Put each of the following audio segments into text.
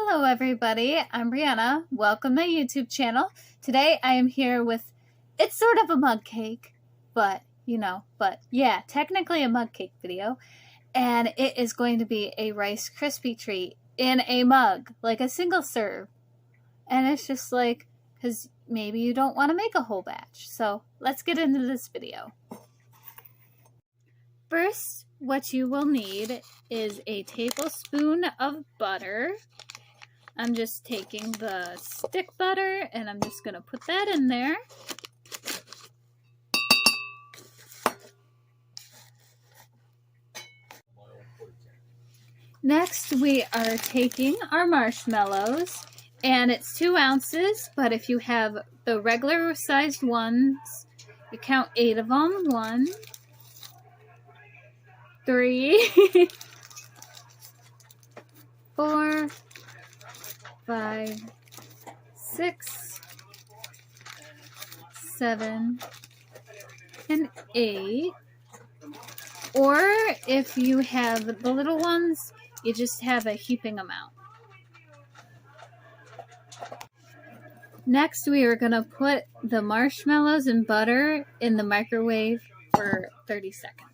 Hello everybody, I'm Brianna. Welcome to my YouTube channel. Today I am here with, it's sort of a mug cake, but yeah, technically a mug cake video. And it is going to be a Rice Krispie treat in a mug, like a single serve. And it's just like, because maybe you don't want to make a whole batch. So let's get into this video. First, what you will need is a tablespoon of butter. I'm just taking the stick butter and I'm just going to put that in there. Next, we are taking our marshmallows, and it's 2 ounces, but if you have the regular sized ones, you count 8 of them. 1, 3, 4, 5, 6, 7, and 8. Or if you have the little ones, you just have a heaping amount. Next, we are going to put the marshmallows and butter in the microwave for 30 seconds.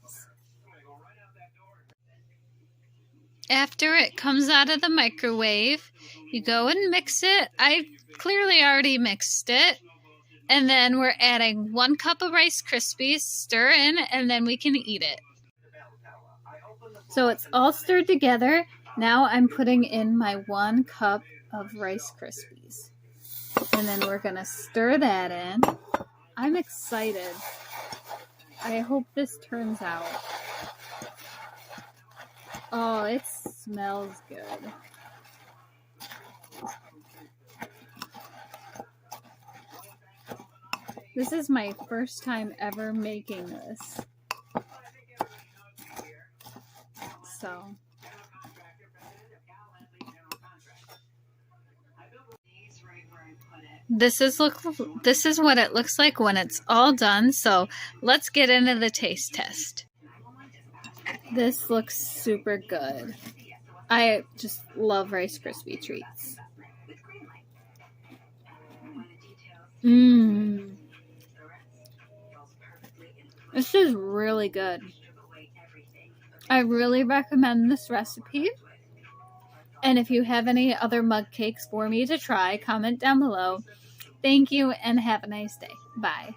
After it comes out of the microwave, you go and mix it. I clearly already mixed it. And then we're adding 1 cup of Rice Krispies, stir in, and then we can eat it. So it's all stirred together. Now I'm putting in my 1 cup of Rice Krispies. And then we're going to stir that in. I'm excited. I hope this turns out. Oh, it smells good. This is my first time ever making this. So this is what it looks like when it's all done. So let's get into the taste test. This looks super good. I just love Rice Krispie treats. This is really good. I really recommend this recipe. And if you have any other mug cakes for me to try, comment down below. Thank you and have a nice day. Bye.